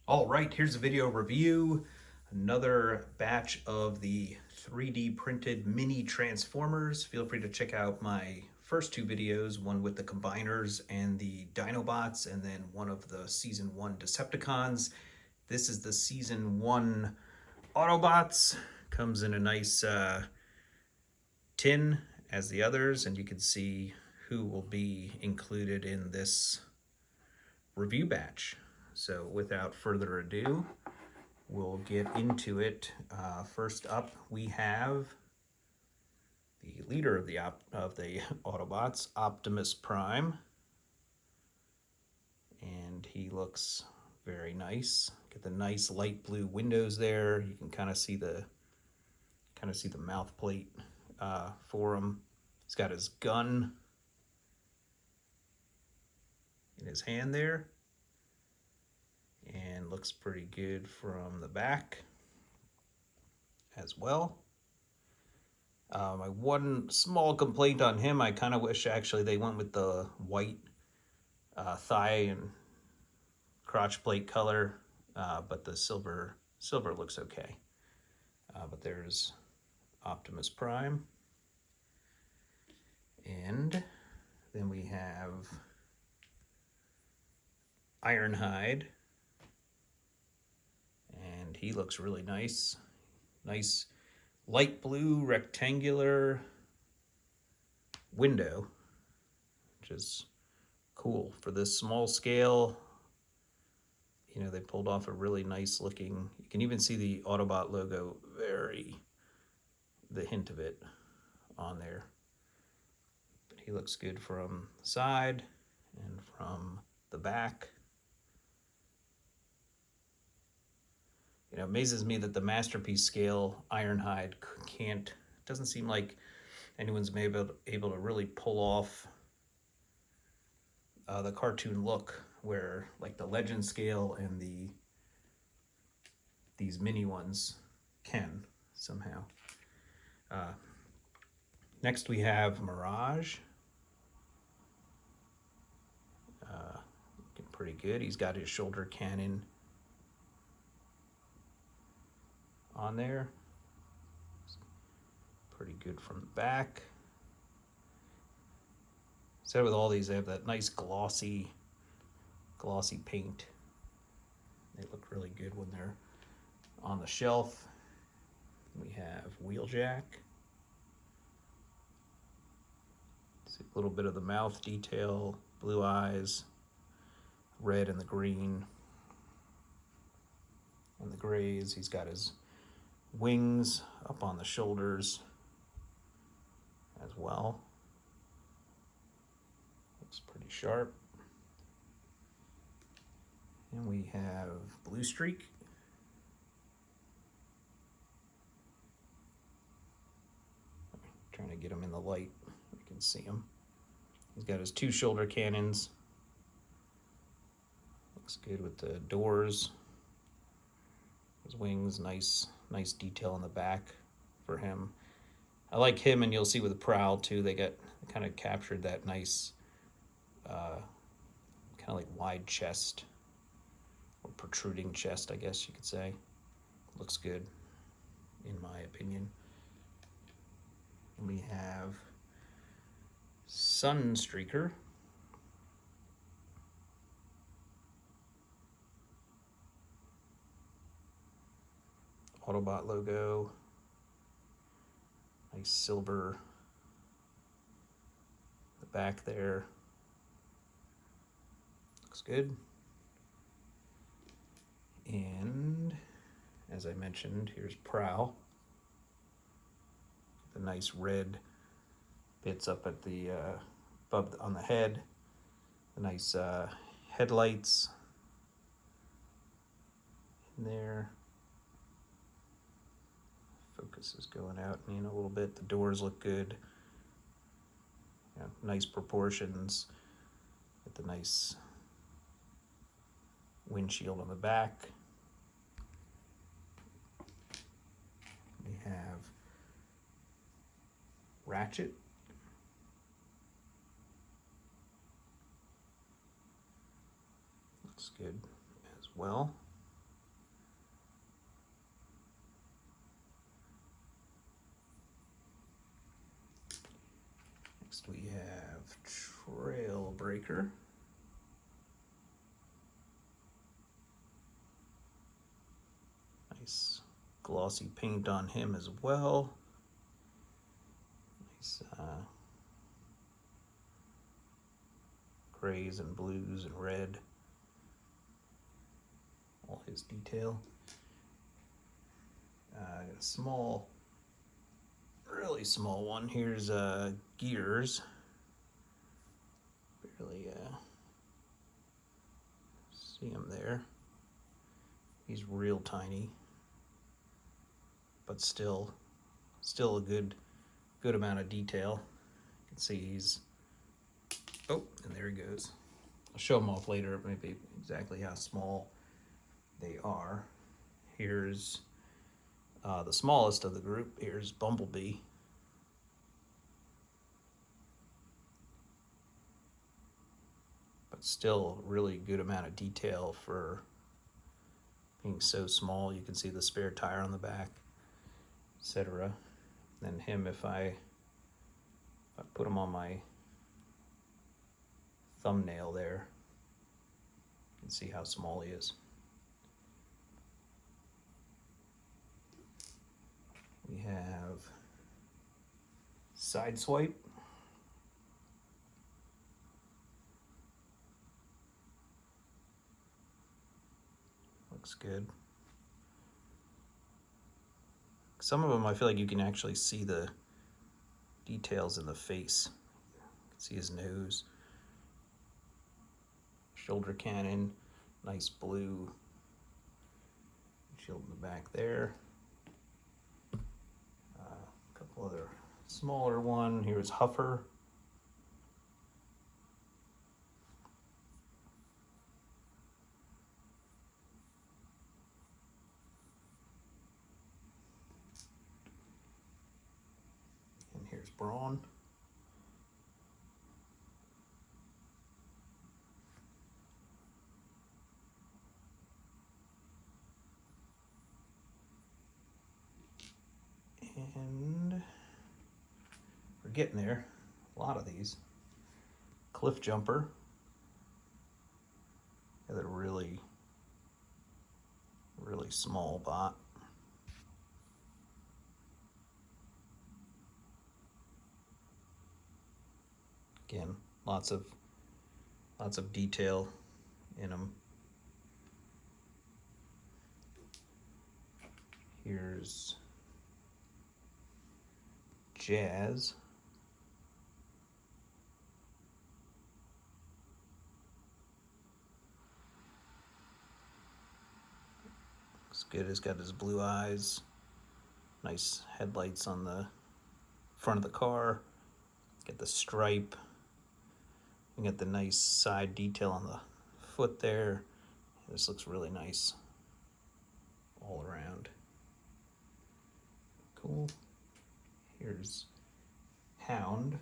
All right, here's a video review. Another batch of the 3D printed mini Transformers. Feel free to check out my first two videos, one with the Combiners and the Dinobots, and then one of the Season 1 Decepticons. This is the Season 1 Autobots. Comes in a nice tin as the others, and you can see who will be included in this review batch. So without further ado, we'll get into it. First up, we have the leader of the Autobots, Optimus Prime, and he looks very nice. Get the nice light blue windows there. You can kind of see the mouth plate for him. He's got his gun in his hand there, and looks pretty good from the back as well. My one small complaint on him, I kind of wish actually they went with the white thigh and crotch plate color, but the silver looks okay. But there's Optimus Prime, and then we have Ironhide, and he looks really nice. Nice light blue rectangular window, which is cool for this small scale. You know, they pulled off a really nice looking, you can even see the Autobot logo, the hint of it on there. But he looks good from the side and from the back. You know, it amazes me that the Masterpiece scale Ironhide doesn't seem like anyone's able to really pull off the cartoon look, where like the Legend scale and these mini ones can somehow. Next we have Mirage. Looking pretty good. He's got his shoulder cannon on there. Pretty good from the back. So with all these, they have that nice glossy paint. They look really good when they're on the shelf. We have Wheeljack. See a little bit of the mouth detail, blue eyes, red and the green and the grays. He's got his wings up on the shoulders as well. Looks pretty sharp. And we have Blue Streak. Trying to get him in the light, you can see him. He's got his two shoulder cannons. Looks good with the doors. His wings, nice detail on the back for him. I like him, and you'll see with the Prowl too, they kind of captured that nice kind of like wide chest, or protruding chest, I guess you could say. Looks good, in my opinion. And we have Sunstreaker. Autobot logo. Nice silver. The back there. Looks good. And as I mentioned, here's Prowl. The nice red bits up at the above on the head. The nice headlights in there. Focus is going out a little bit. The doors look good. Yeah, nice proportions with the nice windshield on the back. We have Ratchet. Looks good as well. breaker. Nice glossy paint on him as well. Nice grays and blues and red. All his detail. Got a small, really small one. Here's Gears. Barely see him there. He's real tiny, but still a good amount of detail. You can see he's, oh, and there he goes. I'll show him off later, maybe exactly how small they are. Here's the smallest of the group. Here's Bumblebee. But still really good amount of detail for being so small. You can see the spare tire on the back, etc. And him, if I put him on my thumbnail there, you can see how small he is. We have Sideswipe. Looks good. Some of them I feel like you can actually see the details in the face. You can see his nose, shoulder cannon, nice blue shield in the back there. A couple other smaller one. Here's Huffer. And here's Brawn. And we're getting there. A lot of these. Cliff Jumper. Yeah, they're really small bot. Again, lots of detail in them. Here's Jazz. Looks good. He's got his blue eyes. Nice headlights on the front of the car. Get the stripe. We got the nice side detail on the foot there. This looks really nice all around. Cool. Here's Hound.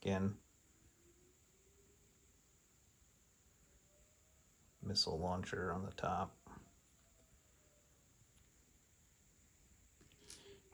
Again, missile launcher on the top.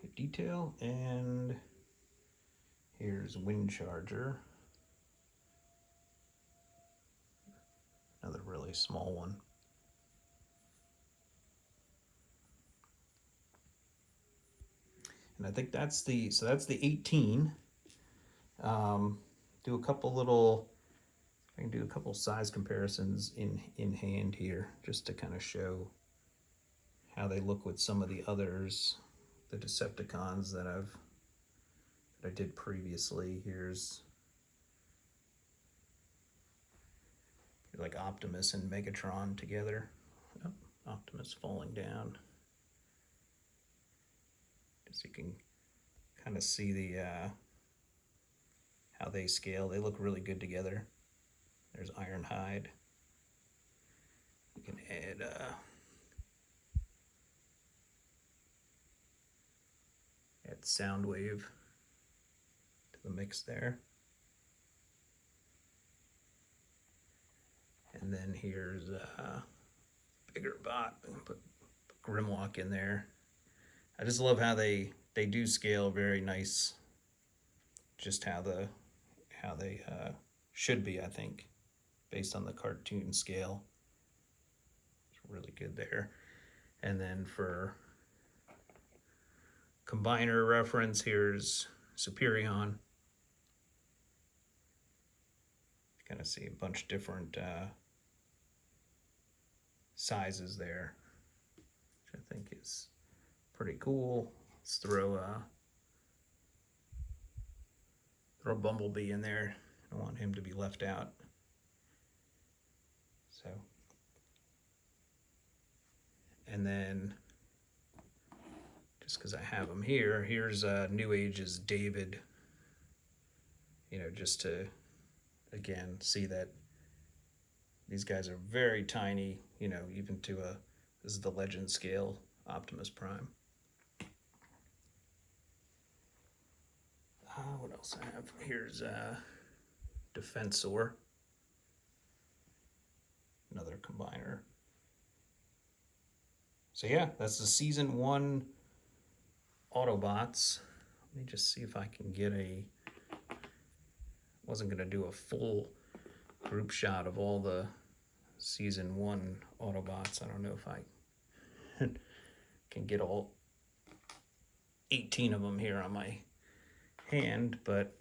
Good detail. And here's Wind Charger. Another really small one. And I think that's the 18. Do a couple little, I can do a couple size comparisons in hand here, just to kind of show how they look with some of the others, the Decepticons that I did previously. Here's like Optimus and Megatron together. Oh, Optimus falling down. Just so you can kind of see the how they scale. They look really good together. There's Ironhide. You can add Soundwave to the mix there. And then here's bigger bot. Put Grimlock in there. I just love how they do scale very nice. just how they should be, I think, based on the cartoon scale. It's really good there. And then for combiner reference, here's Superion. Kind of see a bunch of different sizes there, which I think is pretty cool. Let's throw Bumblebee in there. I don't want him to be left out. So, and then just because I have him here, here's New Age's David. You know, just to again see that these guys are very tiny. You know, even to this is the Legend scale Optimus Prime. What else I have? Here's Defensor, another combiner. So yeah, that's the season 1 Autobots. Let me just see if I can get a. Wasn't gonna do a full group shot of all the season 1 Autobots. I don't know if I can get all 18 of them here on my hand, but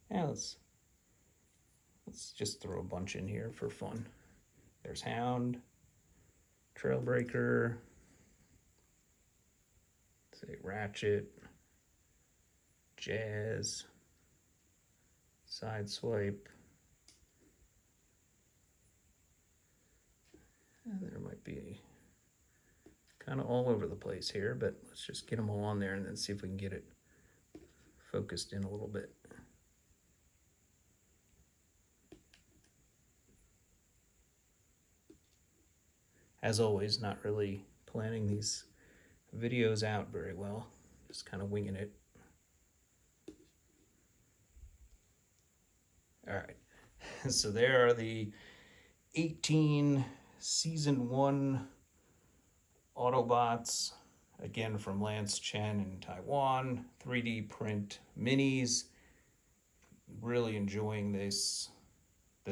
yeah, let's just throw a bunch in here for fun. There's Hound, Trailbreaker, say Ratchet, Jazz, Sideswipe, and there might be kind of all over the place here, but let's just get them all on there and then see if we can get it focused in a little bit. As always, not really planning these videos out very well, just kind of winging it. All right, so there are the 18 season 1 Autobots, again from Lance Chen in Taiwan, 3D print minis. Really enjoying this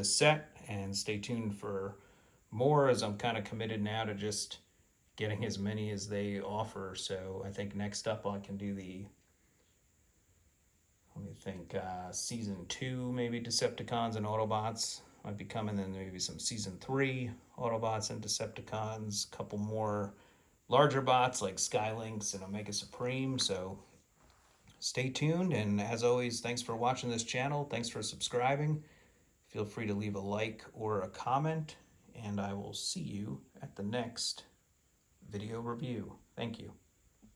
set, and stay tuned for more, as I'm kind of committed now to just getting as many as they offer. So I think next up I can do the, let me think, season 2, maybe Decepticons and Autobots might be coming, then maybe some season 3 Autobots and Decepticons, a couple more larger bots like Skylynx and Omega Supreme. So stay tuned, and as always, thanks for watching this channel. Thanks for subscribing. Feel free to leave a like or a comment, and I will see you at the next video review. Thank you.